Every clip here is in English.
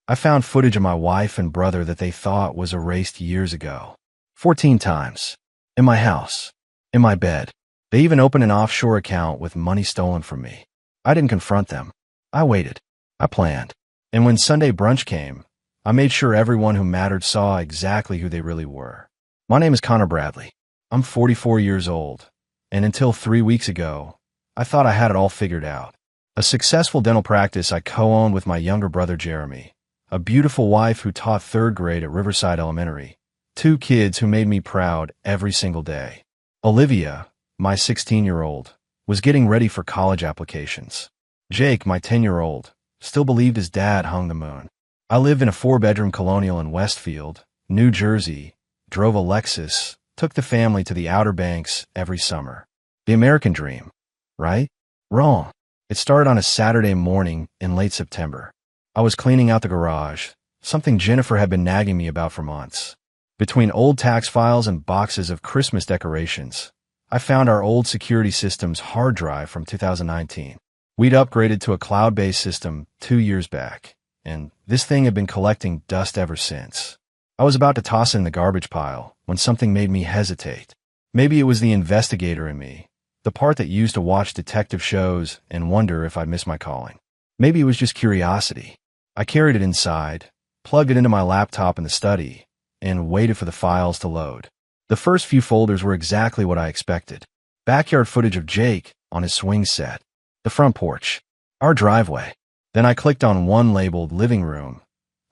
I found footage of my wife and brother that they thought was erased years ago. 14 times. In my house. In my bed. They even opened an offshore account with money stolen from me. I didn't confront them. I waited. I planned. And when Sunday brunch came, I made sure everyone who mattered saw exactly who they really were. My name is Connor Bradley. I'm 44 years old. And until 3 weeks ago, I thought I had it all figured out. A successful dental practice I co-owned with my younger brother Jeremy. A beautiful wife who taught 3rd grade at Riverside Elementary. 2 kids who made me proud every single day. Olivia, my 16-year-old, was getting ready for college applications. Jake, my 10-year-old, still believed his dad hung the moon. I lived in a 4-bedroom colonial in Westfield, New Jersey, drove a Lexus, took the family to the Outer Banks every summer. The American dream, right? Wrong. It started on a Saturday morning in late September. I was cleaning out the garage, something Jennifer had been nagging me about for months. Between old tax files and boxes of Christmas decorations, I found our old security system's hard drive from 2019. We'd upgraded to a cloud-based system 2 years back, and this thing had been collecting dust ever since. I was about to toss it in the garbage pile when something made me hesitate. Maybe it was the investigator in me, the part that used to watch detective shows and wonder if I'd miss my calling. Maybe it was just curiosity. I carried it inside, plugged it into my laptop in the study, and waited for the files to load. The first few folders were exactly what I expected. Backyard footage of Jake on his swing set, the front porch, our driveway. Then I clicked on one labeled Living Room,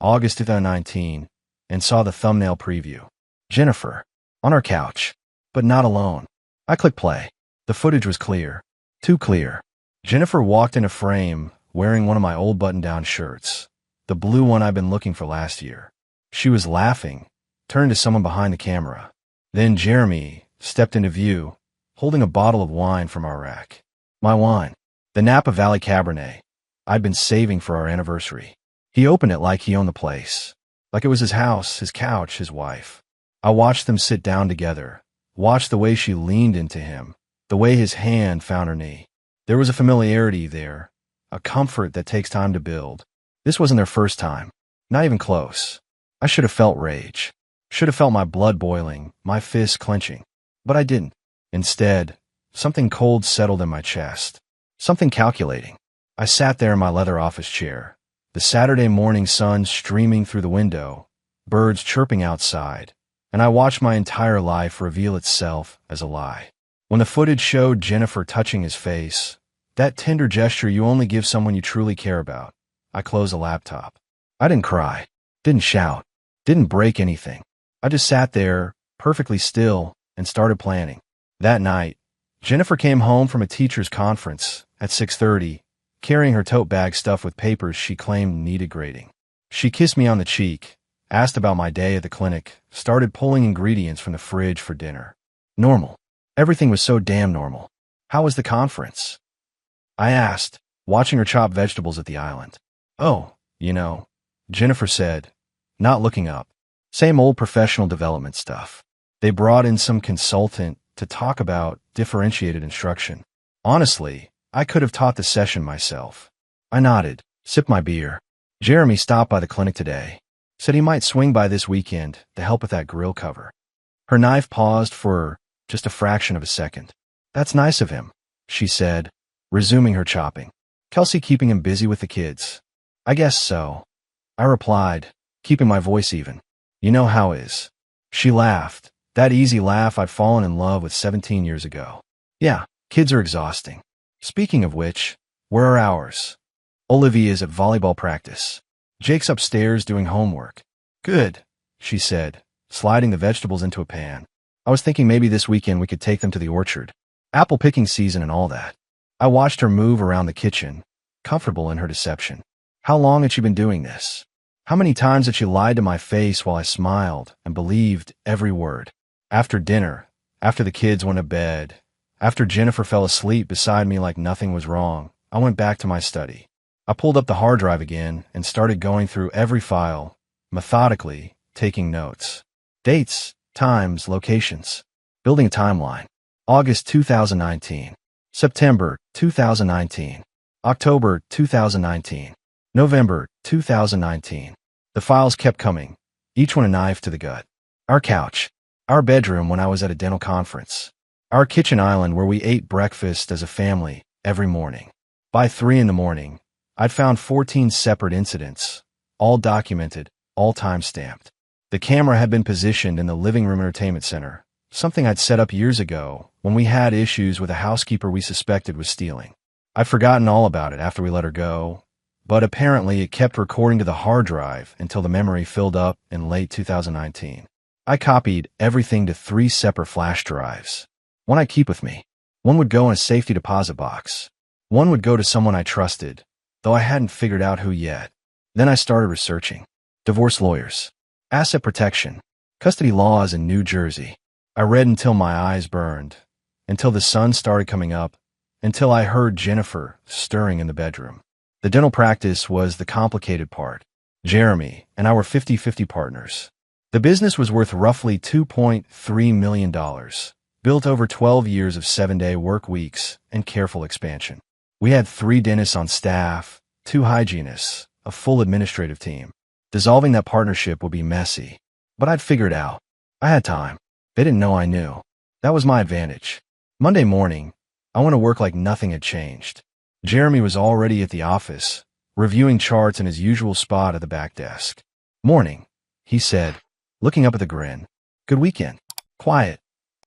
August 2019, and saw the thumbnail preview. Jennifer, on our couch, but not alone. I clicked play. The footage was clear. Too clear. Jennifer walked in a frame, wearing one of my old button-down shirts, the blue one I'd been looking for last year. She was laughing, turned to someone behind the camera. Then Jeremy stepped into view, holding a bottle of wine from our rack. My wine. The Napa Valley Cabernet. I'd been saving for our anniversary. He opened it like he owned the place. Like it was his house, his couch, his wife. I watched them sit down together, watched the way she leaned into him, the way his hand found her knee. There was a familiarity there, a comfort that takes time to build. This wasn't their first time. Not even close. I should have felt rage. Should have felt my blood boiling, my fists clenching. But I didn't. Instead, something cold settled in my chest. Something calculating. I sat there in my leather office chair, the Saturday morning sun streaming through the window, birds chirping outside, and I watched my entire life reveal itself as a lie. When the footage showed Jennifer touching his face, that tender gesture you only give someone you truly care about, I closed the laptop. I didn't cry, didn't shout, didn't break anything. I just sat there, perfectly still, and started planning. That night, Jennifer came home from a teacher's conference at 6:30, carrying her tote bag stuffed with papers she claimed needed grading. She kissed me on the cheek, asked about my day at the clinic, started pulling ingredients from the fridge for dinner. Normal. Everything was so damn normal. How was the conference? I asked, watching her chop vegetables at the island. Oh, Jennifer said, not looking up. Same old professional development stuff. They brought in some consultant to talk about differentiated instruction. Honestly, I could have taught the session myself. I nodded, sipped my beer. Jeremy stopped by the clinic today. Said he might swing by this weekend to help with that grill cover. Her knife paused for just a fraction of a second. That's nice of him, she said, resuming her chopping. Kelsey keeping him busy with the kids. I guess so. I replied, keeping my voice even. You know how it is. She laughed, that easy laugh I'd fallen in love with 17 years ago. Yeah, kids are exhausting. Speaking of which, where are ours? Olivia's at volleyball practice. Jake's upstairs doing homework. Good, she said, sliding the vegetables into a pan. I was thinking maybe this weekend we could take them to the orchard. Apple picking season and all that. I watched her move around the kitchen, comfortable in her deception. How long had she been doing this? How many times had she lied to my face while I smiled and believed every word? After dinner, after the kids went to bed, after Jennifer fell asleep beside me like nothing was wrong, I went back to my study. I pulled up the hard drive again and started going through every file, methodically, taking notes. Dates, times, locations. Building a timeline. August 2019. September 2019. October 2019. November 2019. The files kept coming, each one a knife to the gut. Our couch. Our bedroom when I was at a dental conference. Our kitchen island where we ate breakfast as a family every morning. By 3 in the morning, I'd found 14 separate incidents, all documented, all time-stamped. The camera had been positioned in the living room entertainment center, something I'd set up years ago when we had issues with a housekeeper we suspected was stealing. I'd forgotten all about it after we let her go, but apparently it kept recording to the hard drive until the memory filled up in late 2019. I copied everything to 3 separate flash drives. One I keep with me. One would go in a safety deposit box. One would go to someone I trusted, though I hadn't figured out who yet. Then I started researching. Divorce lawyers. Asset protection. Custody laws in New Jersey. I read until my eyes burned, until the sun started coming up, until I heard Jennifer stirring in the bedroom. The dental practice was the complicated part. Jeremy and I were 50-50 partners. The business was worth roughly $2.3 million, built over 12 years of 7-day work weeks and careful expansion. We had 3 dentists on staff, 2 hygienists, a full administrative team. Dissolving that partnership would be messy, but I'd figure it out. I had time. They didn't know I knew. That was my advantage. Monday morning, I went to work like nothing had changed. Jeremy was already at the office, reviewing charts in his usual spot at the back desk. Morning, he said, looking up at the grin. Good weekend. Quiet,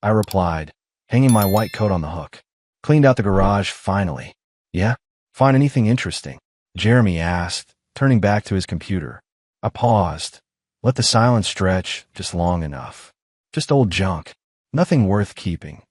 I replied, hanging my white coat on the hook. Cleaned out the garage finally. Yeah? Find anything interesting? Jeremy asked, turning back to his computer. I paused. Let the silence stretch just long enough. Just old junk. Nothing worth keeping.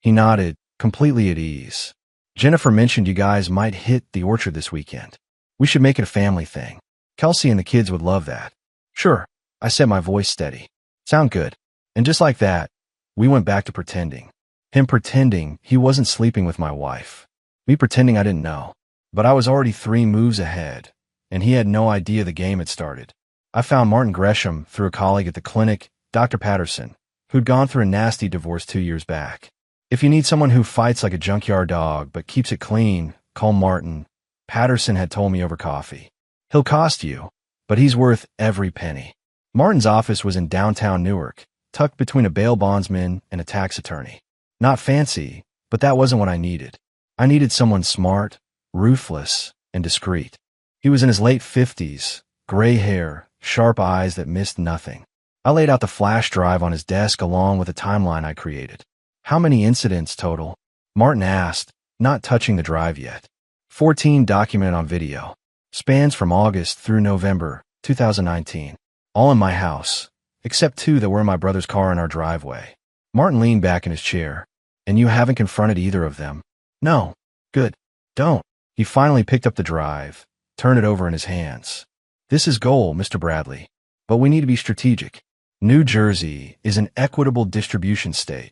He nodded, completely at ease. Jennifer mentioned you guys might hit the orchard this weekend. We should make it a family thing. Kelsey and the kids would love that. Sure, I set my voice steady. Sound good. And just like that, we went back to pretending. Him pretending he wasn't sleeping with my wife. Me pretending I didn't know. But I was already 3 moves ahead, and he had no idea the game had started. I found Martin Gresham through a colleague at the clinic, Dr. Patterson, who'd gone through a nasty divorce 2 years back. If you need someone who fights like a junkyard dog but keeps it clean, call Martin, Patterson had told me over coffee. He'll cost you, but he's worth every penny. Martin's office was in downtown Newark, tucked between a bail bondsman and a tax attorney. Not fancy, but that wasn't what I needed. I needed someone smart, ruthless, and discreet. He was in his late 50s, gray hair, sharp eyes that missed nothing. I laid out the flash drive on his desk along with a timeline I created. How many incidents total? Martin asked, not touching the drive yet. 14 documented on video. Spans from August through November 2019. All in my house, except 2 that were in my brother's car in our driveway. Martin leaned back in his chair. And you haven't confronted either of them? No. Good. Don't. He finally picked up the drive, turned it over in his hands. This is gold, Mr. Bradley. But we need to be strategic. New Jersey is an equitable distribution state,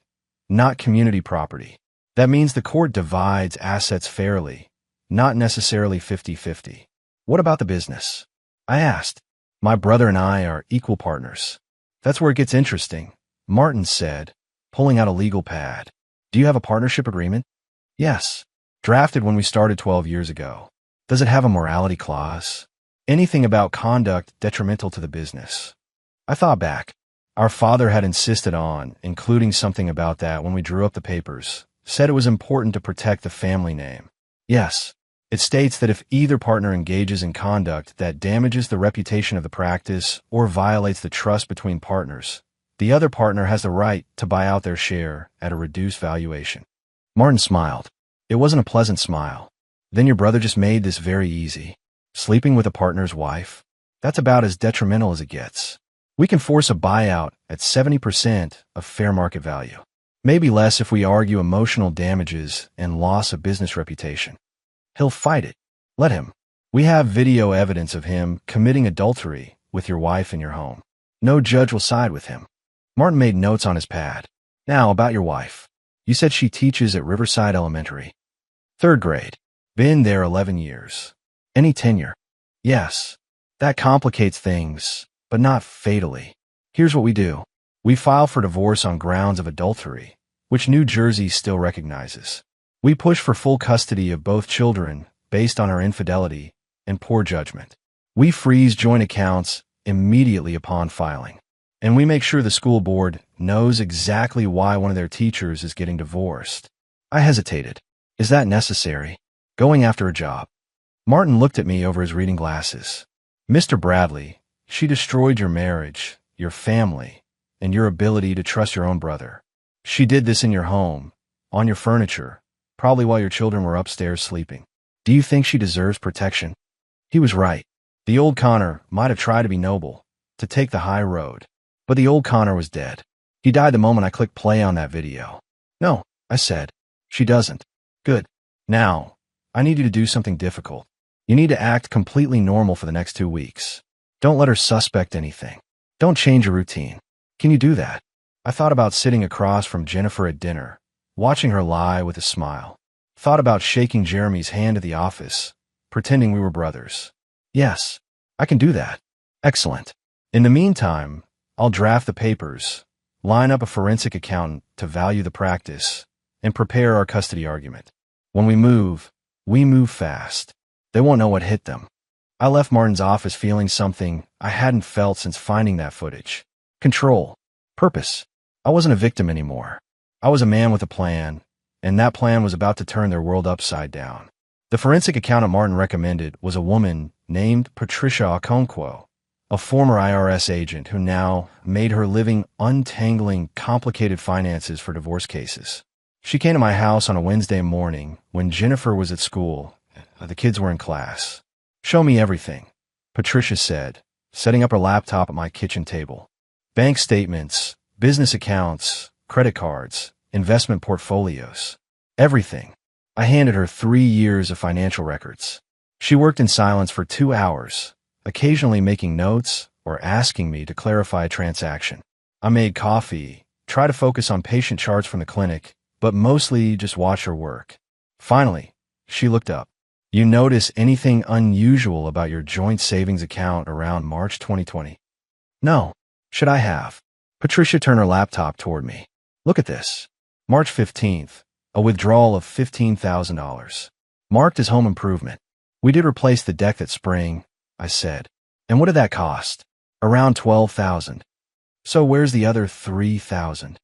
not community property. That means the court divides assets fairly, not necessarily 50-50. What about the business? I asked. My brother and I are equal partners. That's where it gets interesting, Martin said, pulling out a legal pad. Do you have a partnership agreement? Yes. Drafted when we started 12 years ago. Does it have a morality clause? Anything about conduct detrimental to the business? I thought back. Our father had insisted on including something about that when we drew up the papers, said it was important to protect the family name. Yes. It states that if either partner engages in conduct that damages the reputation of the practice or violates the trust between partners, the other partner has the right to buy out their share at a reduced valuation. Martin smiled. It wasn't a pleasant smile. Then your brother just made this very easy. Sleeping with a partner's wife? That's about as detrimental as it gets. We can force a buyout at 70% of fair market value. Maybe less if we argue emotional damages and loss of business reputation. He'll fight it. Let him. We have video evidence of him committing adultery with your wife in your home. No judge will side with him. Martin made notes on his pad. Now, about your wife. You said she teaches at Riverside Elementary. 3rd grade. Been there 11 years. Any tenure? Yes. That complicates things, but not fatally. Here's what we do. We file for divorce on grounds of adultery, which New Jersey still recognizes. We push for full custody of both children based on our infidelity and poor judgment. We freeze joint accounts immediately upon filing. And we make sure the school board knows exactly why one of their teachers is getting divorced. I hesitated. Is that necessary? Going after a job. Martin looked at me over his reading glasses. Mr. Bradley, she destroyed your marriage, your family, and your ability to trust your own brother. She did this in your home, on your furniture, probably while your children were upstairs sleeping. Do you think she deserves protection? He was right. The old Connor might have tried to be noble, to take the high road. But the old Connor was dead. He died the moment I clicked play on that video. No, I said. She doesn't. Good. Now, I need you to do something difficult. You need to act completely normal for the next 2 weeks. Don't let her suspect anything. Don't change your routine. Can you do that? I thought about sitting across from Jennifer at dinner, watching her lie with a smile. Thought about shaking Jeremy's hand at the office, pretending we were brothers. Yes, I can do that. Excellent. In the meantime, I'll draft the papers, line up a forensic accountant to value the practice, and prepare our custody argument. When we move fast. They won't know what hit them. I left Martin's office feeling something I hadn't felt since finding that footage. Control. Purpose. I wasn't a victim anymore. I was a man with a plan, and that plan was about to turn their world upside down. The forensic accountant Martin recommended was a woman named Patricia Okonkwo, a former IRS agent who now made her living untangling complicated finances for divorce cases. She came to my house on a Wednesday morning when Jennifer was at school. The kids were in class. Show me everything, Patricia said, setting up her laptop at my kitchen table. Bank statements, business accounts, credit cards, investment portfolios. Everything. I handed her 3 years of financial records. She worked in silence for 2 hours, occasionally making notes or asking me to clarify a transaction. I made coffee, tried to focus on patient charts from the clinic, but mostly just watch her work. Finally, she looked up. You notice anything unusual about your joint savings account around March 2020? No. Should I have? Patricia turned her laptop toward me. Look at this. March 15th, a withdrawal of $15,000. Marked as home improvement. We did replace the deck that spring, I said. And what did that cost? Around $12,000. So where's the other $3,000?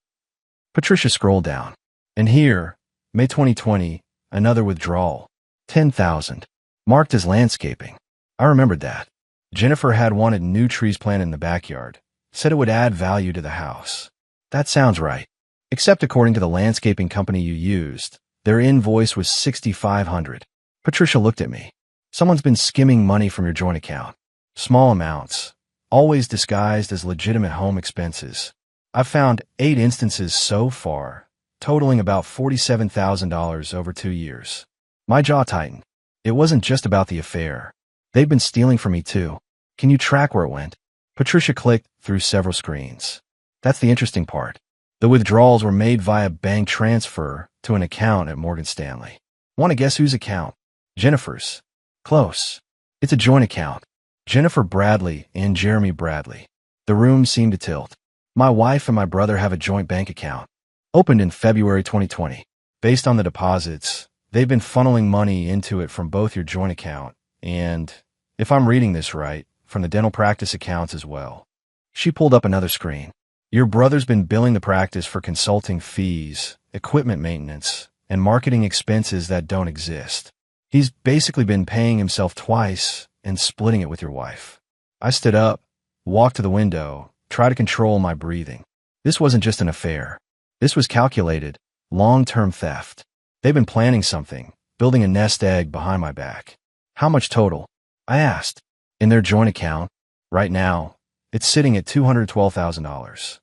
Patricia scrolled down. And here, May 2020, another withdrawal. $10,000. Marked as landscaping. I remembered that. Jennifer had wanted new trees planted in the backyard. Said it would add value to the house. That sounds right. Except according to the landscaping company you used, their invoice was $6,500. Patricia looked at me. Someone's been skimming money from your joint account. Small amounts, always disguised as legitimate home expenses. I've found 8 instances so far, totaling about $47,000 over 2 years. My jaw tightened. It wasn't just about the affair. They've been stealing from me too. Can you track where it went? Patricia clicked through several screens. That's the interesting part. The withdrawals were made via bank transfer to an account at Morgan Stanley. Want to guess whose account? Jennifer's. Close. It's a joint account. Jennifer Bradley and Jeremy Bradley. The room seemed to tilt. My wife and my brother have a joint bank account. Opened in February 2020. Based on the deposits, they've been funneling money into it from both your joint account and, if I'm reading this right, from the dental practice accounts as well. She pulled up another screen. Your brother's been billing the practice for consulting fees, equipment maintenance, and marketing expenses that don't exist. He's basically been paying himself twice and splitting it with your wife. I stood up, walked to the window, tried to control my breathing. This wasn't just an affair. This was calculated, long-term theft. They've been planning something, building a nest egg behind my back. How much total? I asked. In their joint account, right now, it's sitting at $212,000.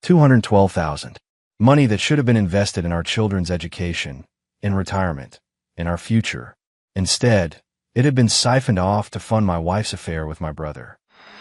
$212,000. Money that should have been invested in our children's education, in retirement, in our future. Instead, it had been siphoned off to fund my wife's affair with my brother.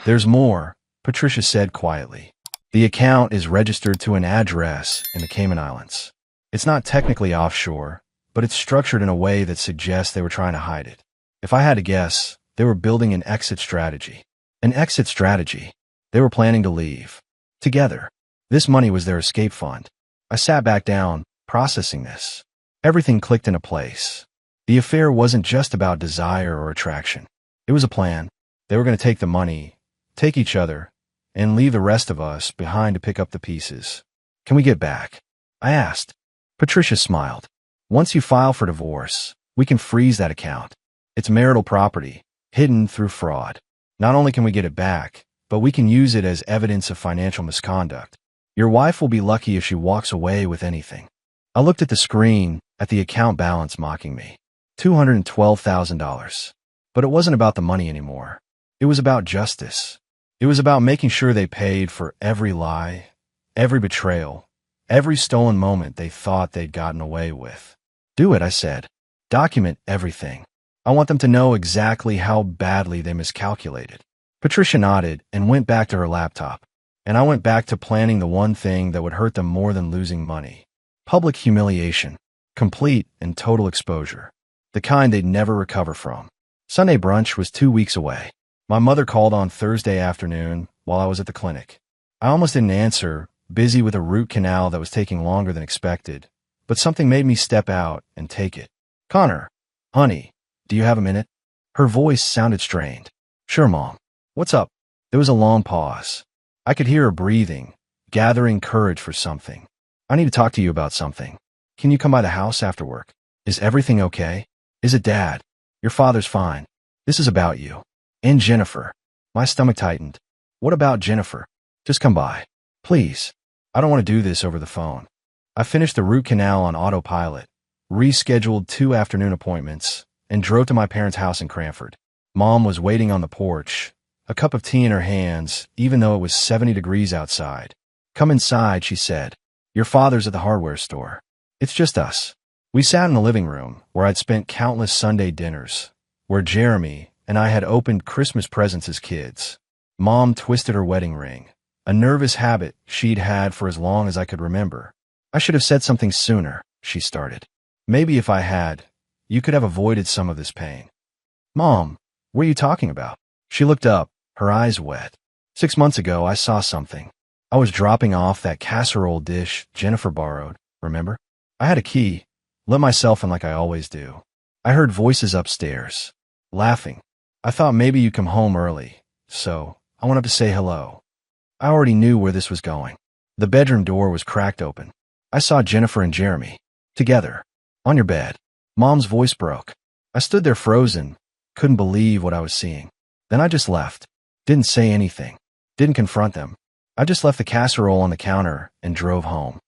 There's more, Patricia said quietly. The account is registered to an address in the Cayman Islands. It's not technically offshore, but it's structured in a way that suggests they were trying to hide it. If I had to guess, they were building an exit strategy. An exit strategy. They were planning to leave. Together. This money was their escape fund. I sat back down, processing this. Everything clicked into place. The affair wasn't just about desire or attraction. It was a plan. They were going to take the money, take each other, and leave the rest of us behind to pick up the pieces. Can we get back? I asked. Patricia smiled. Once you file for divorce, we can freeze that account. It's marital property, hidden through fraud. Not only can we get it back, but we can use it as evidence of financial misconduct. Your wife will be lucky if she walks away with anything. I looked at the screen, at the account balance mocking me. $212,000. But it wasn't about the money anymore. It was about justice. It was about making sure they paid for every lie, every betrayal, every stolen moment they thought they'd gotten away with. Do it, I said. Document everything. I want them to know exactly how badly they miscalculated. Patricia nodded and went back to her laptop. And I went back to planning the one thing that would hurt them more than losing money. Public humiliation. Complete and total exposure. The kind they'd never recover from. Sunday brunch was 2 weeks away. My mother called on Thursday afternoon while I was at the clinic. I almost didn't answer, busy with a root canal that was taking longer than expected, but something made me step out and take it. Connor, honey, do you have a minute? Her voice sounded strained. Sure, Mom. What's up? There was a long pause. I could hear her breathing, gathering courage for something. I need to talk to you about something. Can you come by the house after work? Is everything okay? Is it Dad? Your father's fine. This is about you. And Jennifer. My stomach tightened. What about Jennifer? Just come by. Please. I don't want to do this over the phone. I finished the root canal on autopilot, rescheduled 2 afternoon appointments, and drove to my parents' house in Cranford. Mom was waiting on the porch, a cup of tea in her hands, even though it was 70 degrees outside. Come inside, she said. Your father's at the hardware store. It's just us. We sat in the living room, where I'd spent countless Sunday dinners, where Jeremy and I had opened Christmas presents as kids. Mom twisted her wedding ring, a nervous habit she'd had for as long as I could remember. I should have said something sooner, she started. Maybe if I had, you could have avoided some of this pain. Mom, what are you talking about? She looked up, her eyes wet. 6 months ago, I saw something. I was dropping off that casserole dish Jennifer borrowed, remember? I had a key, let myself in like I always do. I heard voices upstairs, laughing. I thought maybe you'd come home early, so I went up to say hello. I already knew where this was going. The bedroom door was cracked open. I saw Jennifer and Jeremy, together, on your bed. Mom's voice broke. I stood there frozen, couldn't believe what I was seeing. Then I just left. Didn't say anything. Didn't confront them. I just left the casserole on the counter and drove home.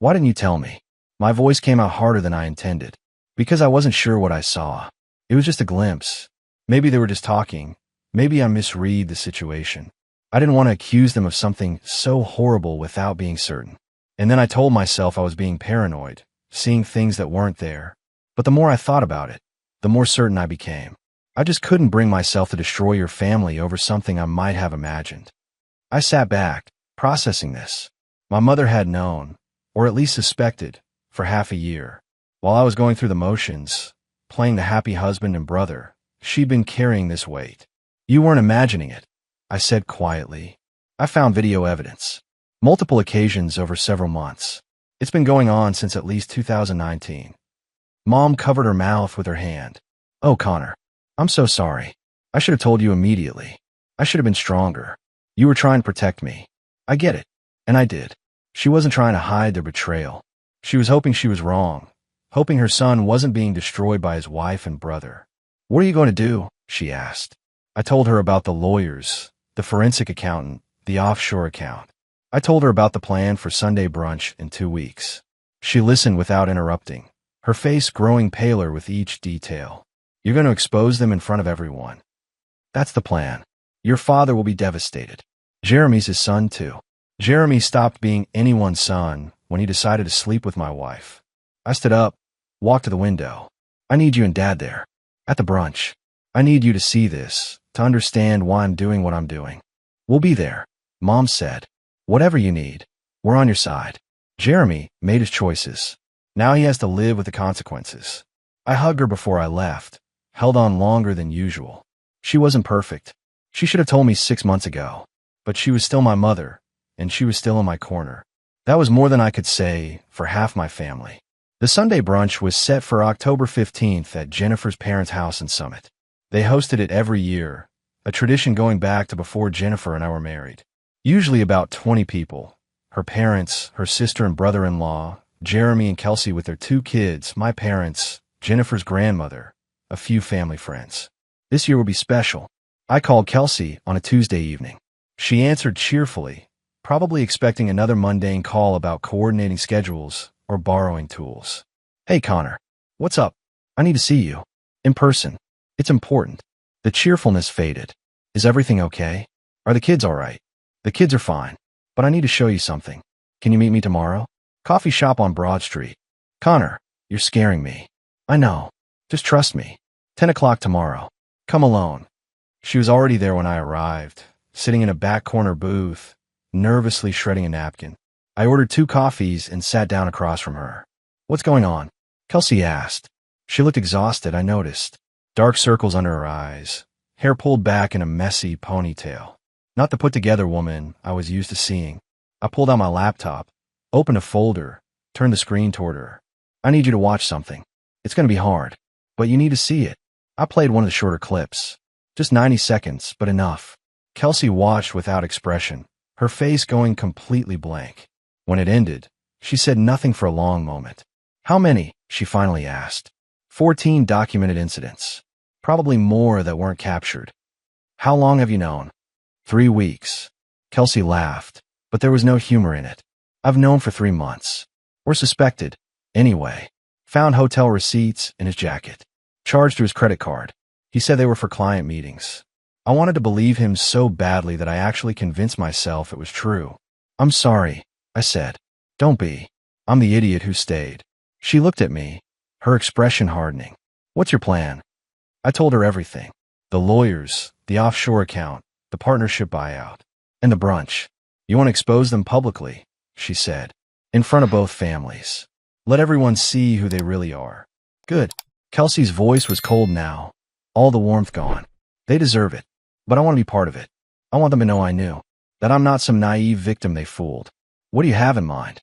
Why didn't you tell me? My voice came out harder than I intended. Because I wasn't sure what I saw. It was just a glimpse. Maybe they were just talking. Maybe I misread the situation. I didn't want to accuse them of something so horrible without being certain. And then I told myself I was being paranoid, seeing things that weren't there. But the more I thought about it, the more certain I became. I just couldn't bring myself to destroy your family over something I might have imagined. I sat back, processing this. My mother had known, or at least suspected, for half a year. While I was going through the motions, playing the happy husband and brother, she'd been carrying this weight. You weren't imagining it, I said quietly. I found video evidence. Multiple occasions over several months. It's been going on since at least 2019. Mom covered her mouth with her hand. Oh, Connor, I'm so sorry. I should have told you immediately. I should have been stronger. You were trying to protect me. I get it. And I did. She wasn't trying to hide their betrayal. She was hoping she was wrong, hoping her son wasn't being destroyed by his wife and brother. What are you going to do? She asked. I told her about the lawyers, the forensic accountant, the offshore account. I told her about the plan for Sunday brunch in 2 weeks. She listened without interrupting, her face growing paler with each detail. You're going to expose them in front of everyone. That's the plan. Your father will be devastated. Jeremy's his son, too. Jeremy stopped being anyone's son when he decided to sleep with my wife. I stood up, walked to the window. I need you and Dad there. At the brunch. I need you to see this, to understand why I'm doing what I'm doing. We'll be there, Mom said. Whatever you need, we're on your side. Jeremy made his choices. Now he has to live with the consequences. I hugged her before I left, held on longer than usual. She wasn't perfect. She should have told me 6 months ago. But she was still my mother, and she was still in my corner. That was more than I could say for half my family. The Sunday brunch was set for October 15th at Jennifer's parents' house in Summit. They hosted it every year, a tradition going back to before Jennifer and I were married. Usually about 20 people. Her parents, her sister and brother-in-law, Jeremy and Kelsey with their 2 kids, my parents, Jennifer's grandmother, a few family friends. This year would be special. I called Kelsey on a Tuesday evening. She answered cheerfully, probably expecting another mundane call about coordinating schedules or borrowing tools. Hey, Connor. What's up? I need to see you. In person. It's important. The cheerfulness faded. Is everything okay? Are the kids all right? The kids are fine. But I need to show you something. Can you meet me tomorrow? Coffee shop on Broad Street. Connor, you're scaring me. I know. Just trust me. 10 o'clock tomorrow. Come alone. She was already there when I arrived, sitting in a back corner booth, nervously shredding a napkin. I ordered 2 coffees and sat down across from her. What's going on? Kelsey asked. She looked exhausted, I noticed. Dark circles under her eyes, hair pulled back in a messy ponytail. Not the put-together woman I was used to seeing. I pulled out my laptop, opened a folder, turned the screen toward her. I need you to watch something. It's going to be hard, but you need to see it. I played one of the shorter clips. Just 90 seconds, but enough. Kelsey watched without expression, her face going completely blank. When it ended, she said nothing for a long moment. How many? She finally asked. 14 documented incidents. Probably more that weren't captured. How long have you known? 3 weeks. Kelsey laughed, but there was no humor in it. I've known for 3 months. Or suspected. Anyway. Found hotel receipts in his jacket. Charged to his credit card. He said they were for client meetings. I wanted to believe him so badly that I actually convinced myself it was true. I'm sorry, I said. Don't be. I'm the idiot who stayed. She looked at me, her expression hardening. What's your plan? I told her everything. The lawyers, the offshore account, the partnership buyout, and the brunch. You want to expose them publicly, she said, in front of both families. Let everyone see who they really are. Good. Kelsey's voice was cold now, all the warmth gone. They deserve it, but I want to be part of it. I want them to know I knew, that I'm not some naive victim they fooled. What do you have in mind?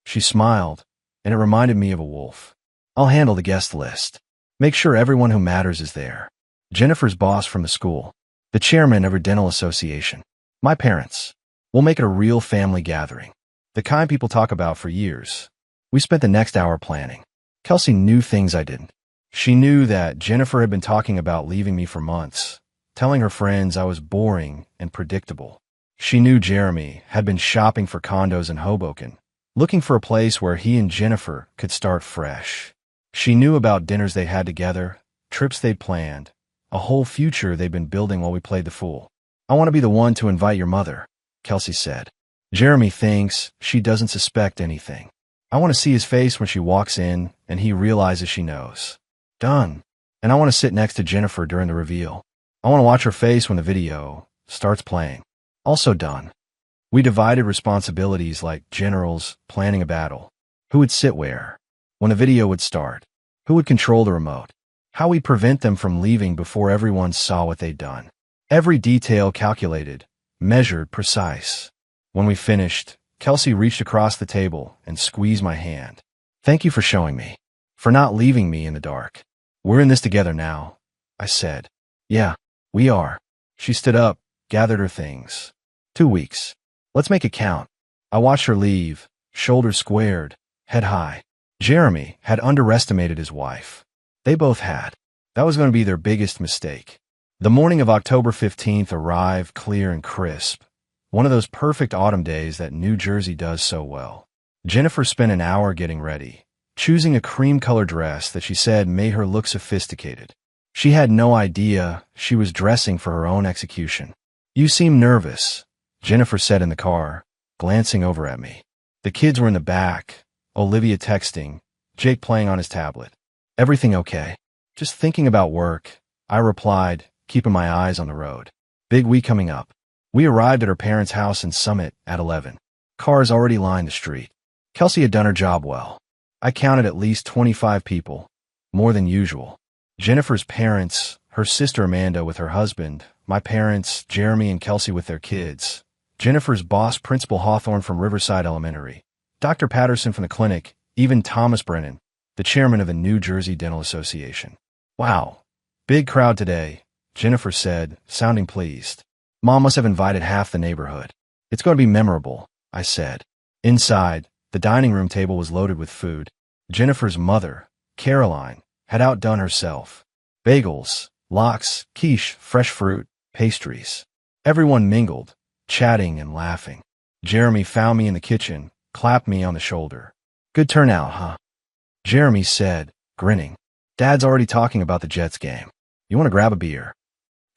She smiled, and it reminded me of a wolf. I'll handle the guest list. Make sure everyone who matters is there. Jennifer's boss from the school, the chairman of her dental association, my parents. We'll make it a real family gathering, the kind people talk about for years. We spent the next hour planning. Kelsey knew things I didn't. She knew that Jennifer had been talking about leaving me for months, telling her friends I was boring and predictable. She knew Jeremy had been shopping for condos in Hoboken, looking for a place where he and Jennifer could start fresh. She knew about dinners they had together, trips they'd planned, a whole future they'd been building while we played the fool. I want to be the one to invite your mother, Kelsey said. Jeremy thinks she doesn't suspect anything. I want to see his face when she walks in and he realizes she knows. Done. And I want to sit next to Jennifer during the reveal. I want to watch her face when the video starts playing. Also done. We divided responsibilities like generals planning a battle. Who would sit where? When a video would start? Who would control the remote? How we'd prevent them from leaving before everyone saw what they'd done. Every detail calculated, measured, precise. When we finished, Kelsey reached across the table and squeezed my hand. Thank you for showing me. For not leaving me in the dark. We're in this together now, I said. Yeah, we are. She stood up, gathered her things. 2 weeks. Let's make it count. I watched her leave, shoulders squared, head high. Jeremy had underestimated his wife. They both had. That was going to be their biggest mistake. The morning of October 15th arrived clear and crisp. One of those perfect autumn days that New Jersey does so well. Jennifer spent an hour getting ready, choosing a cream-colored dress that she said made her look sophisticated. She had no idea she was dressing for her own execution. You seem nervous, Jennifer said in the car, glancing over at me. The kids were in the back, Olivia texting, Jake playing on his tablet. Everything okay? Just thinking about work, I replied, keeping my eyes on the road. Big week coming up. We arrived at her parents' house in Summit at 11. Cars already lined the street. Kelsey had done her job well. I counted at least 25 people, more than usual. Jennifer's parents, her sister Amanda with her husband, my parents, Jeremy and Kelsey with their kids, Jennifer's boss, Principal Hawthorne from Riverside Elementary, Dr. Patterson from the clinic, even Thomas Brennan, the chairman of the New Jersey Dental Association. Wow, big crowd today, Jennifer said, sounding pleased. Mom must have invited half the neighborhood. It's going to be memorable, I said. Inside, the dining room table was loaded with food. Jennifer's mother, Caroline, had outdone herself. Bagels, lox, quiche, fresh fruit, pastries. Everyone mingled, chatting and laughing. Jeremy found me in the kitchen, clapped me on the shoulder. Good turnout, huh? Jeremy said, grinning. Dad's already talking about the Jets game. You want to grab a beer?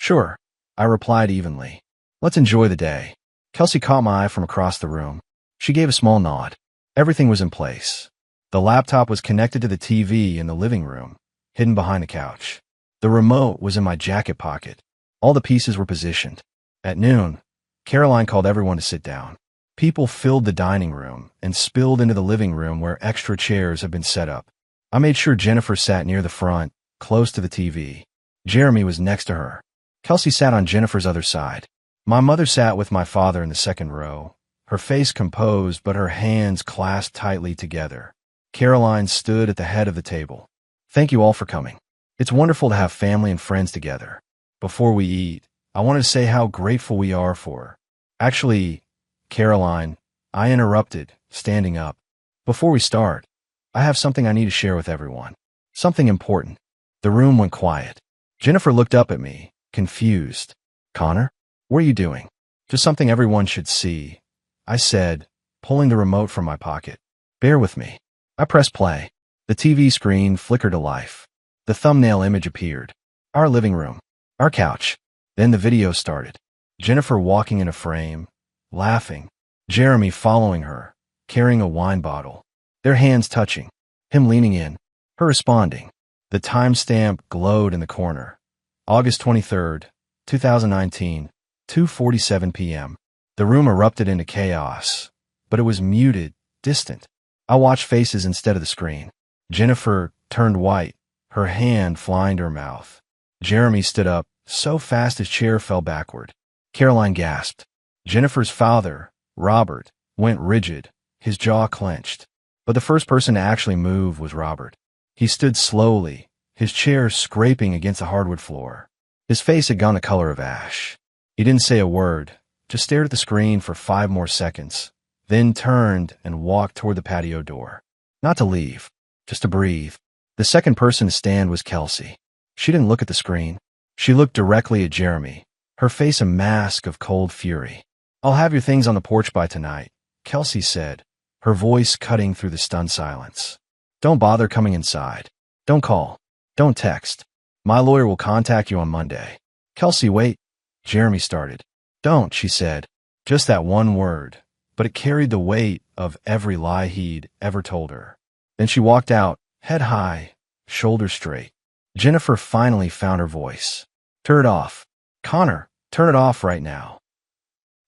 Sure, I replied evenly. Let's enjoy the day. Kelsey caught my eye from across the room. She gave a small nod. Everything was in place. The laptop was connected to the TV in the living room, hidden behind the couch. The remote was in my jacket pocket. All the pieces were positioned. At noon, Caroline called everyone to sit down. People filled the dining room and spilled into the living room where extra chairs had been set up. I made sure Jennifer sat near the front, close to the TV. Jeremy was next to her. Kelsey sat on Jennifer's other side. My mother sat with my father in the second row, her face composed but her hands clasped tightly together. Caroline stood at the head of the table. Thank you all for coming. It's wonderful to have family and friends together. Before we eat, I wanted to say how grateful we are for. Actually, Caroline, I interrupted, standing up. Before we start, I have something I need to share with everyone. Something important. The room went quiet. Jennifer looked up at me, confused. Connor, what are you doing? Just something everyone should see, I said, pulling the remote from my pocket. Bear with me. I pressed play. The TV screen flickered to life. The thumbnail image appeared. Our living room. Our couch. Then the video started. Jennifer walking in a frame, laughing. Jeremy following her, carrying a wine bottle. Their hands touching. Him leaning in. Her responding. The timestamp glowed in the corner. August 23rd, 2019, 2:47 p.m. The room erupted into chaos, but it was muted, distant. I watched faces instead of the screen. Jennifer turned white, her hand flying to her mouth. Jeremy stood up, so fast his chair fell backward. Caroline gasped. Jennifer's father, Robert, went rigid, his jaw clenched. But the first person to actually move was Robert. He stood slowly, his chair scraping against the hardwood floor. His face had gone the color of ash. He didn't say a word, just stared at the screen for 5 more seconds, then turned and walked toward the patio door. Not to leave, just to breathe. The second person to stand was Kelsey. She didn't look at the screen. She looked directly at Jeremy, her face a mask of cold fury. I'll have your things on the porch by tonight, Kelsey said, her voice cutting through the stunned silence. Don't bother coming inside. Don't call. Don't text. My lawyer will contact you on Monday. Kelsey, wait. Jeremy started. Don't, she said. Just that one word, but it carried the weight of every lie he'd ever told her. Then she walked out, head high, shoulders straight. Jennifer finally found her voice. Turn it off. Connor, turn it off right now.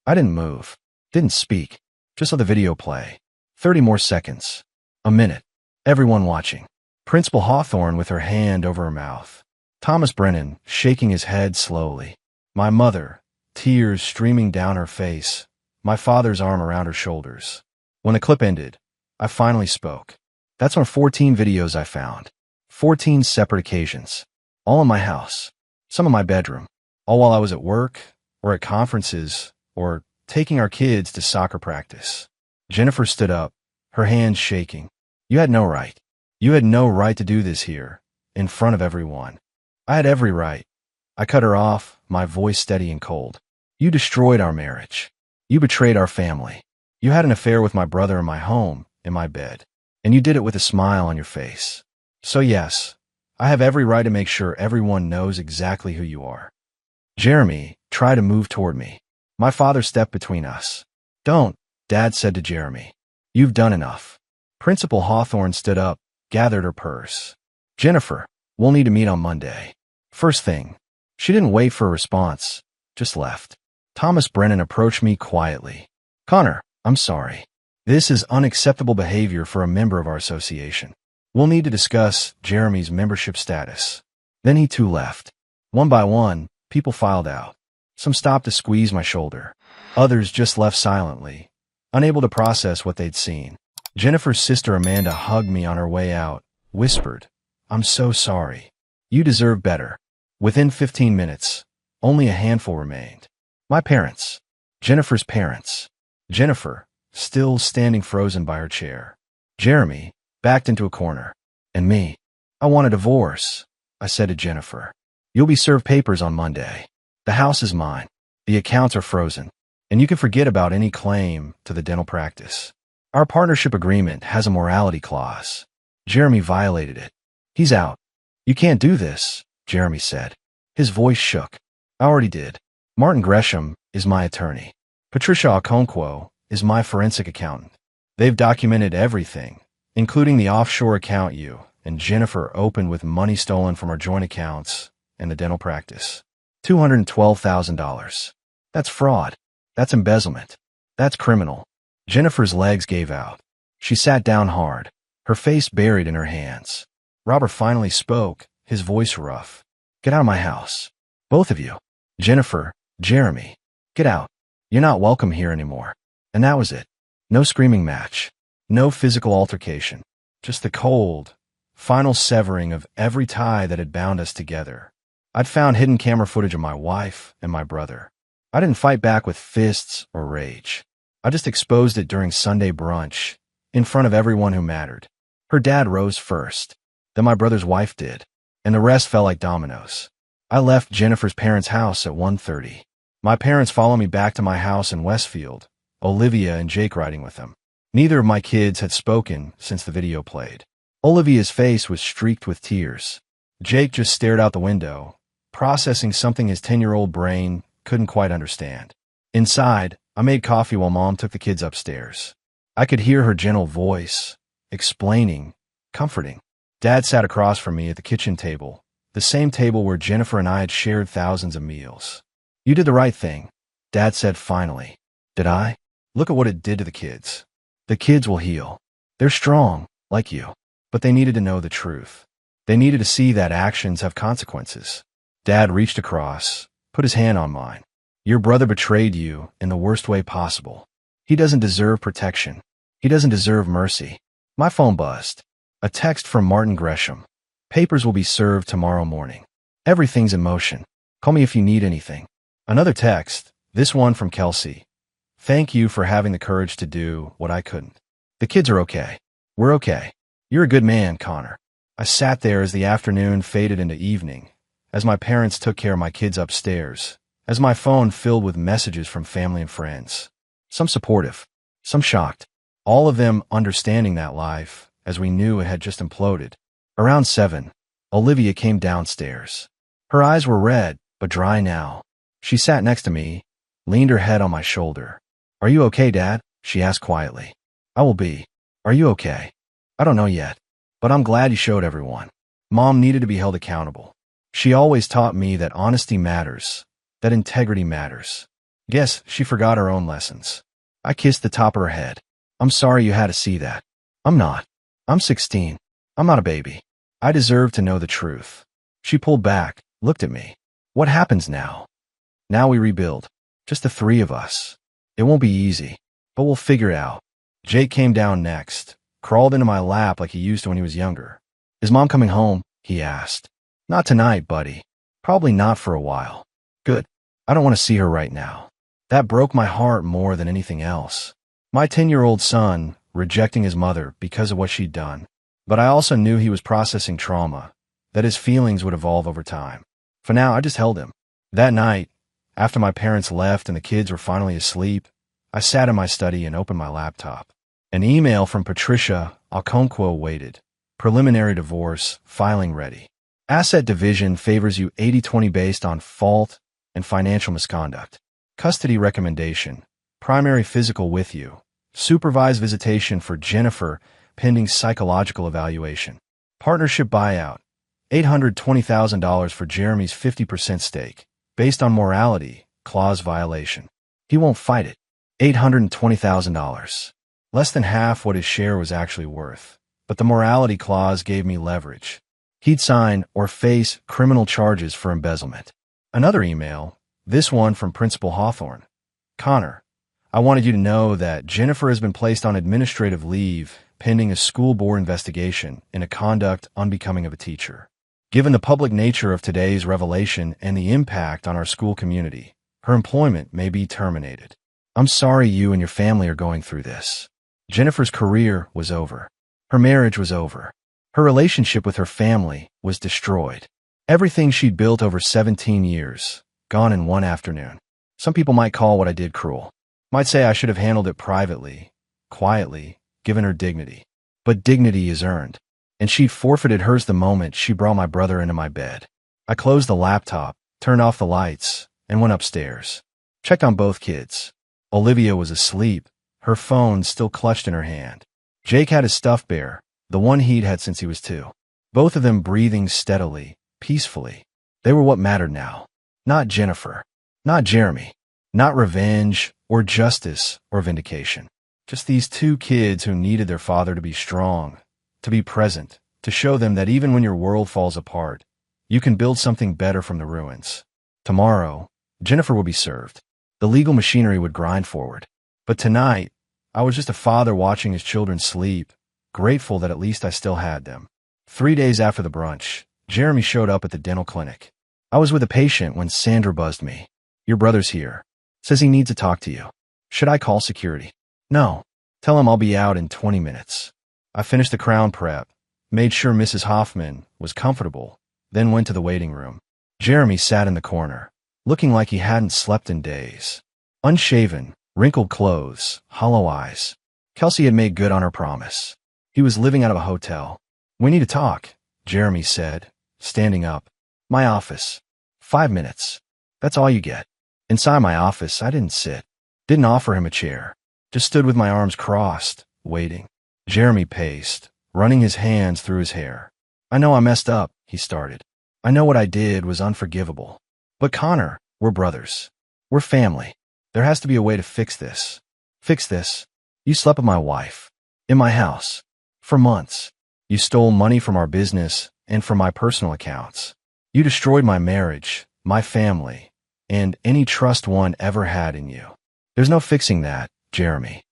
I didn't move, didn't speak, just let the video play. 30 more seconds. A minute. Everyone watching. Principal Hawthorne with her hand over her mouth. Thomas Brennan shaking his head slowly. My mother, tears streaming down her face, my father's arm around her shoulders. When the clip ended, I finally spoke. That's on 14 videos I found. 14 separate occasions. All in my house. Some in my bedroom. All while I was at work, or at conferences, or taking our kids to soccer practice. Jennifer stood up, her hands shaking. You had no right. You had no right to do this here, in front of everyone. I had every right. I cut her off, my voice steady and cold. You destroyed our marriage. You betrayed our family. You had an affair with my brother in my home, in my bed. And you did it with a smile on your face. So yes, I have every right to make sure everyone knows exactly who you are. Jeremy tried to move toward me. My father stepped between us. Don't, Dad said to Jeremy. You've done enough. Principal Hawthorne stood up, gathered her purse. Jennifer, we'll need to meet on Monday. First thing. She didn't wait for a response, just left. Thomas Brennan approached me quietly. Connor, I'm sorry. This is unacceptable behavior for a member of our association. We'll need to discuss Jeremy's membership status. Then he too left. One by one, people filed out. Some stopped to squeeze my shoulder. Others just left silently, unable to process what they'd seen. Jennifer's sister Amanda hugged me on her way out, whispered, I'm so sorry. You deserve better. Within 15 minutes, only a handful remained. My parents. Jennifer's parents. Jennifer, still standing frozen by her chair. Jeremy, backed into a corner. And me. I want a divorce, I said to Jennifer. You'll be served papers on Monday. The house is mine. The accounts are frozen. And you can forget about any claim to the dental practice. Our partnership agreement has a morality clause. Jeremy violated it. He's out. You can't do this, Jeremy said. His voice shook. I already did. Martin Gresham is my attorney. Patricia Okonkwo is my forensic accountant. They've documented everything, including the offshore account you and Jennifer opened with money stolen from our joint accounts and the dental practice. $212,000. That's fraud. That's embezzlement. That's criminal. Jennifer's legs gave out. She sat down hard, her face buried in her hands. Robert finally spoke, his voice rough. Get out of my house. Both of you. Jennifer, Jeremy. Get out. You're not welcome here anymore. And that was it. No screaming match. No physical altercation. Just the cold, final severing of every tie that had bound us together. I'd found hidden camera footage of my wife and my brother. I didn't fight back with fists or rage. I just exposed it during Sunday brunch, in front of everyone who mattered. Her dad rose first. Then my brother's wife did. And the rest fell like dominoes. I left Jennifer's parents' house at 1:30. My parents followed me back to my house in Westfield, Olivia and Jake riding with them. Neither of my kids had spoken since the video played. Olivia's face was streaked with tears. Jake just stared out the window, processing something his 10-year-old brain couldn't quite understand. Inside, I made coffee while Mom took the kids upstairs. I could hear her gentle voice, explaining, comforting. Dad sat across from me at the kitchen table, the same table where Jennifer and I had shared thousands of meals. You did the right thing, Dad said finally. Did I? Look at what it did to the kids. The kids will heal. They're strong, like you. But they needed to know the truth. They needed to see that actions have consequences. Dad reached across, put his hand on mine. Your brother betrayed you in the worst way possible. He doesn't deserve protection. He doesn't deserve mercy. My phone buzzed. A text from Martin Gresham. Papers will be served tomorrow morning. Everything's in motion. Call me if you need anything. Another text, this one from Kelsey. Thank you for having the courage to do what I couldn't. The kids are okay. We're okay. You're a good man, Connor. I sat there as the afternoon faded into evening, as my parents took care of my kids upstairs, as my phone filled with messages from family and friends. Some supportive, some shocked, all of them understanding that life, as we knew it had just imploded. Around 7, Olivia came downstairs. Her eyes were red, but dry now. She sat next to me, leaned her head on my shoulder. Are you okay, Dad? She asked quietly. I will be. Are you okay? I don't know yet, but I'm glad you showed everyone. Mom needed to be held accountable. She always taught me that honesty matters, that integrity matters. Guess she forgot her own lessons. I kissed the top of her head. I'm sorry you had to see that. I'm not. I'm 16. I'm not a baby. I deserve to know the truth. She pulled back, looked at me. What happens now? Now we rebuild. Just the three of us. It won't be easy, but we'll figure it out. Jake came down next, crawled into my lap like he used to when he was younger. Is Mom coming home? He asked. Not tonight, buddy. Probably not for a while. Good. I don't want to see her right now. That broke my heart more than anything else. My 10-year-old son rejecting his mother because of what she'd done. But I also knew he was processing trauma, that his feelings would evolve over time. For now, I just held him. That night, after my parents left and the kids were finally asleep, I sat in my study and opened my laptop. An email from Patricia Okonkwo waited. Preliminary divorce, filing ready. Asset division favors you 80-20 based on fault and financial misconduct. Custody recommendation. Primary physical with you. Supervised visitation for Jennifer pending psychological evaluation. Partnership buyout. $820,000 for Jeremy's 50% stake. Based on morality, clause violation. He won't fight it. $820,000. Less than half what his share was actually worth. But the morality clause gave me leverage. He'd sign or face criminal charges for embezzlement. Another email, this one from Principal Hawthorne. Connor, I wanted you to know that Jennifer has been placed on administrative leave pending a school board investigation in a conduct unbecoming of a teacher. Given the public nature of today's revelation and the impact on our school community, her employment may be terminated. I'm sorry you and your family are going through this. Jennifer's career was over. Her marriage was over. Her relationship with her family was destroyed. Everything she'd built over 17 years, gone in one afternoon. Some people might call what I did cruel. Might say I should have handled it privately, quietly, given her dignity. But dignity is earned, and she'd forfeited hers the moment she brought my brother into my bed. I closed the laptop, turned off the lights, and went upstairs. Checked on both kids. Olivia was asleep, her phone still clutched in her hand. Jake had his stuffed bear, the one he'd had since he was 2. Both of them breathing steadily, peacefully. They were what mattered now. Not Jennifer. Not Jeremy. Not revenge, or justice, or vindication. Just these 2 kids who needed their father to be strong, to be present, to show them that even when your world falls apart, you can build something better from the ruins. Tomorrow, Jennifer would be served. The legal machinery would grind forward. But tonight, I was just a father watching his children sleep, grateful that at least I still had them. 3 days after the brunch, Jeremy showed up at the dental clinic. I was with a patient when Sandra buzzed me. Your brother's here. Says he needs to talk to you. Should I call security? No. Tell him I'll be out in 20 minutes. I finished the crown prep, made sure Mrs. Hoffman was comfortable, then went to the waiting room. Jeremy sat in the corner, looking like he hadn't slept in days. Unshaven, wrinkled clothes, hollow eyes. Kelsey had made good on her promise. He was living out of a hotel. We need to talk, Jeremy said, standing up. My office. 5 minutes. That's all you get. Inside my office, I didn't sit. Didn't offer him a chair. Just stood with my arms crossed, waiting. Jeremy paced, running his hands through his hair. I know I messed up, he started. I know what I did was unforgivable. But Connor, we're brothers. We're family. There has to be a way to fix this. Fix this. You slept with my wife. In my house. For months. You stole money from our business and from my personal accounts. You destroyed my marriage, my family, and any trust one ever had in you. There's no fixing that, Jeremy.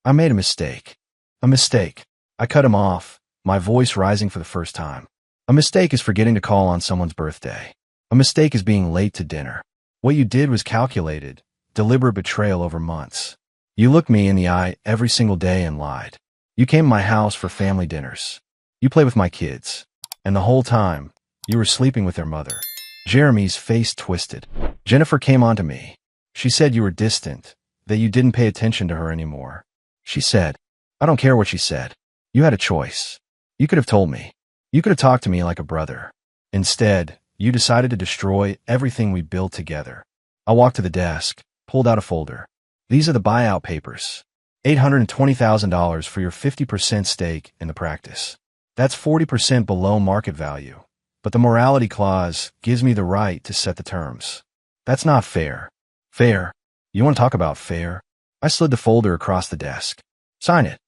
I made a mistake. A mistake. I cut him off, my voice rising for the first time. A mistake is forgetting to call on someone's birthday. A mistake is being late to dinner. What you did was calculated, deliberate betrayal over months. You looked me in the eye every single day and lied. You came to my house for family dinners. You played with my kids. And the whole time, you were sleeping with their mother. Jeremy's face twisted. Jennifer came on to me. She said you were distant, that you didn't pay attention to her anymore. She said, I don't care what she said. You had a choice. You could have told me. You could have talked to me like a brother. Instead, you decided to destroy everything we built together. I walked to the desk, pulled out a folder. These are the buyout papers. $820,000 for your 50% stake in the practice. That's 40% below market value. But the morality clause gives me the right to set the terms. That's not fair. Fair? You want to talk about fair? I slid the folder across the desk. Sign it.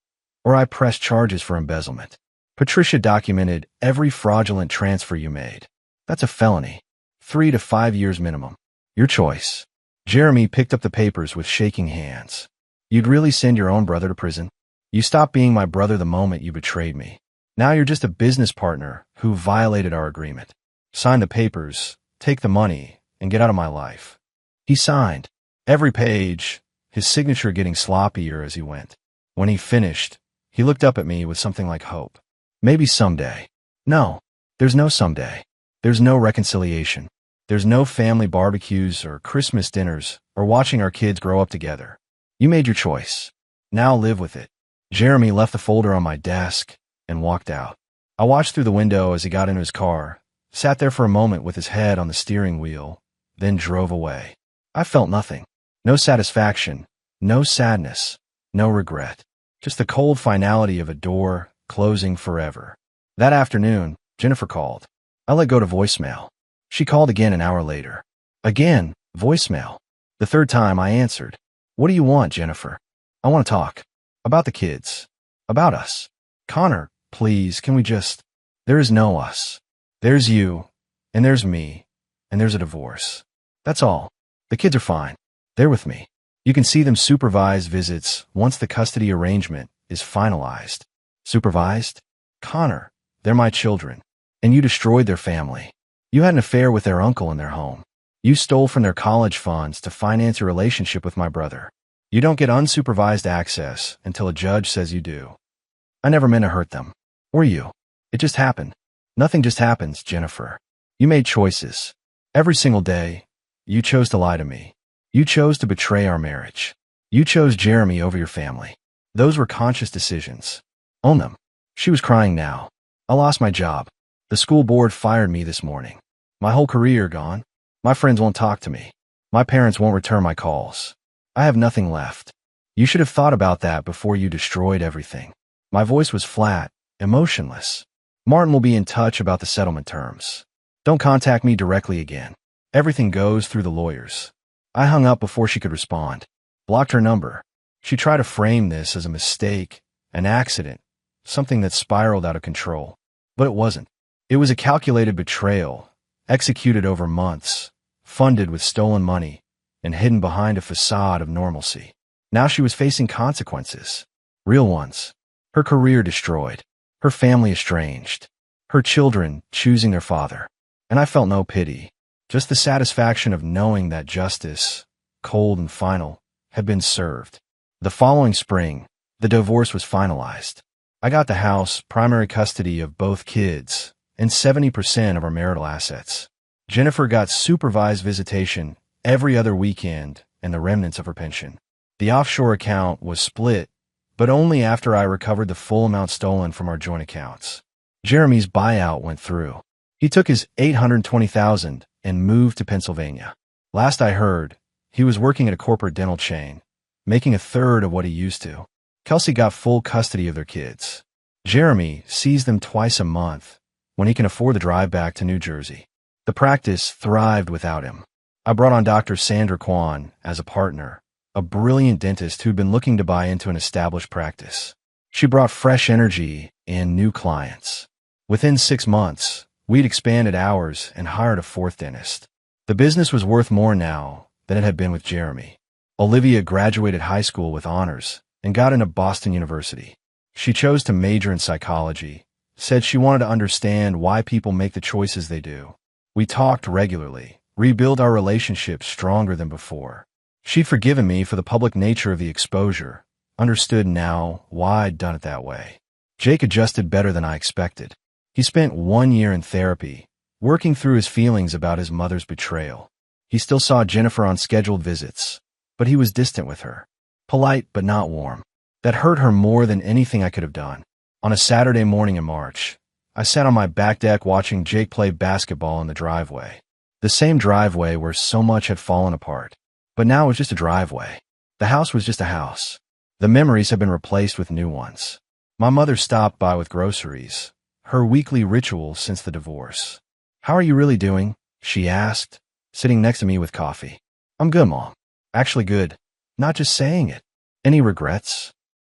Or I press charges for embezzlement. Patricia documented every fraudulent transfer you made. That's a felony. 3 to 5 years minimum. Your choice. Jeremy picked up the papers with shaking hands. You'd really send your own brother to prison? You stopped being my brother the moment you betrayed me. Now you're just a business partner who violated our agreement. Sign the papers, take the money, and get out of my life. He signed. Every page, his signature getting sloppier as he went. When he finished, he looked up at me with something like hope. Maybe someday. No, there's no someday. There's no reconciliation. There's no family barbecues or Christmas dinners or watching our kids grow up together. You made your choice. Now live with it. Jeremy left the folder on my desk and walked out. I watched through the window as he got into his car, sat there for a moment with his head on the steering wheel, then drove away. I felt nothing. No satisfaction, no sadness, no regret. Just the cold finality of a door closing forever. That afternoon, Jennifer called. I let go to voicemail. She called again an hour later. Again, voicemail. The third time I answered. What do you want, Jennifer? I want to talk. About the kids. About us. Connor, please, can we just... There is no us. There's you, and there's me, and there's a divorce. That's all. The kids are fine. They're with me. You can see them supervised visits once the custody arrangement is finalized. Supervised? Connor, they're my children. And you destroyed their family. You had an affair with their uncle in their home. You stole from their college funds to finance your relationship with my brother. You don't get unsupervised access until a judge says you do. I never meant to hurt them. Or you. It just happened. Nothing just happens, Jennifer. You made choices. Every single day, you chose to lie to me. You chose to betray our marriage. You chose Jeremy over your family. Those were conscious decisions. Own them. She was crying now. I lost my job. The school board fired me this morning. My whole career gone. My friends won't talk to me. My parents won't return my calls. I have nothing left. You should have thought about that before you destroyed everything. My voice was flat, emotionless. Martin will be in touch about the settlement terms. Don't contact me directly again. Everything goes through the lawyers. I hung up before she could respond. Blocked her number. She tried to frame this as a mistake, an accident, something that spiraled out of control. But it wasn't. It was a calculated betrayal, executed over months, funded with stolen money, and hidden behind a facade of normalcy. Now she was facing consequences. Real ones. Her career destroyed. Her family estranged. Her children choosing their father. And I felt no pity. Just the satisfaction of knowing that justice, cold and final, had been served. The following spring, the divorce was finalized. I got the house, primary custody of both kids, and 70% of our marital assets. Jennifer got supervised visitation every other weekend and the remnants of her pension. The offshore account was split, but only after I recovered the full amount stolen from our joint accounts. Jeremy's buyout went through. He took his $820,000 and moved to Pennsylvania. Last I heard, he was working at a corporate dental chain, making a third of what he used to. Kelsey got full custody of their kids. Jeremy sees them twice a month when he can afford the drive back to New Jersey. The practice thrived without him. I brought on Dr. Sandra Kwan as a partner, a brilliant dentist who'd been looking to buy into an established practice. She brought fresh energy and new clients. Within 6 months, we'd expanded hours and hired a fourth dentist. The business was worth more now than it had been with Jeremy. Olivia graduated high school with honors and got into Boston University. She chose to major in psychology, said she wanted to understand why people make the choices they do. We talked regularly, rebuilt our relationship stronger than before. She'd forgiven me for the public nature of the exposure, understood now why I'd done it that way. Jake adjusted better than I expected. He spent 1 year in therapy, working through his feelings about his mother's betrayal. He still saw Jennifer on scheduled visits, but he was distant with her. Polite but not warm. That hurt her more than anything I could have done. On a Saturday morning in March, I sat on my back deck watching Jake play basketball in the driveway. The same driveway where so much had fallen apart. But now it was just a driveway. The house was just a house. The memories had been replaced with new ones. My mother stopped by with groceries, her weekly ritual since the divorce. "How are you really doing?" she asked, sitting next to me with coffee. "I'm good, Mom. Actually good. Not just saying it. Any regrets?"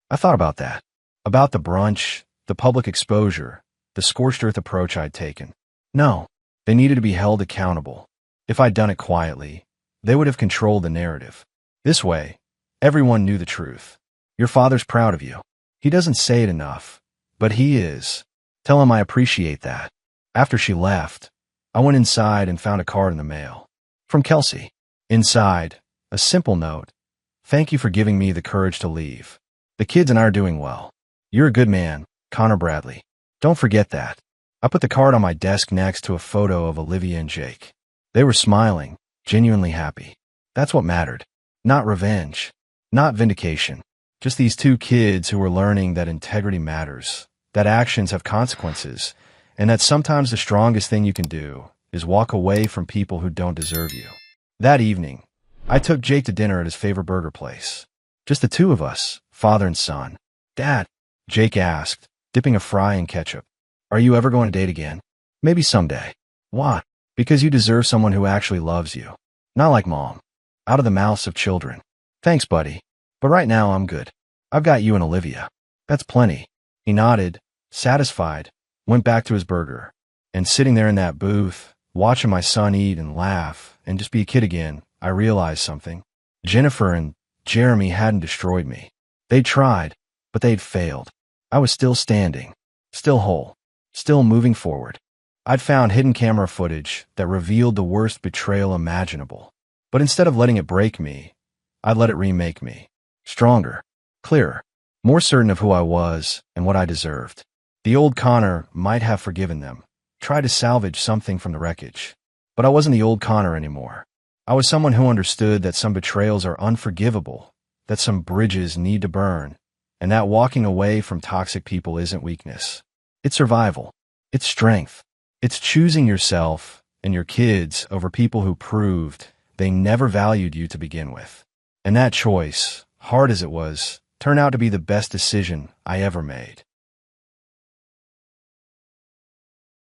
I thought about that. About the brunch, the public exposure, the scorched earth approach I'd taken. No, they needed to be held accountable. If I'd done it quietly, they would have controlled the narrative. This way, everyone knew the truth. Your father's proud of you. He doesn't say it enough, but he is. Tell him I appreciate that. After she left, I went inside and found a card in the mail. From Kelsey. Inside, a simple note. "Thank you for giving me the courage to leave. The kids and I are doing well. You're a good man, Connor Bradley. Don't forget that." I put the card on my desk next to a photo of Olivia and Jake. They were smiling, genuinely happy. That's what mattered. Not revenge. Not vindication. Just these two kids who were learning that integrity matters, that actions have consequences, and that sometimes the strongest thing you can do is walk away from people who don't deserve you. That evening, I took Jake to dinner at his favorite burger place. Just the two of us, father and son. "Dad," Jake asked, dipping a fry in ketchup, "are you ever going to date again?" "Maybe someday." "Why?" "Because you deserve someone who actually loves you. Not like Mom." Out of the mouths of children. "Thanks, buddy. But right now I'm good. I've got you and Olivia. That's plenty." He nodded, satisfied, went back to his burger. And sitting there in that booth, watching my son eat and laugh and just be a kid again, I realized something. Jennifer and Jeremy hadn't destroyed me. They'd tried, but they'd failed. I was still standing, still whole, still moving forward. I'd found hidden camera footage that revealed the worst betrayal imaginable. But instead of letting it break me, I'd let it remake me. Stronger, clearer, more certain of who I was and what I deserved. The old Connor might have forgiven them, tried to salvage something from the wreckage. But I wasn't the old Connor anymore. I was someone who understood that some betrayals are unforgivable, that some bridges need to burn, and that walking away from toxic people isn't weakness. It's survival. It's strength. It's choosing yourself and your kids over people who proved they never valued you to begin with. And that choice, hard as it was, turned out to be the best decision I ever made.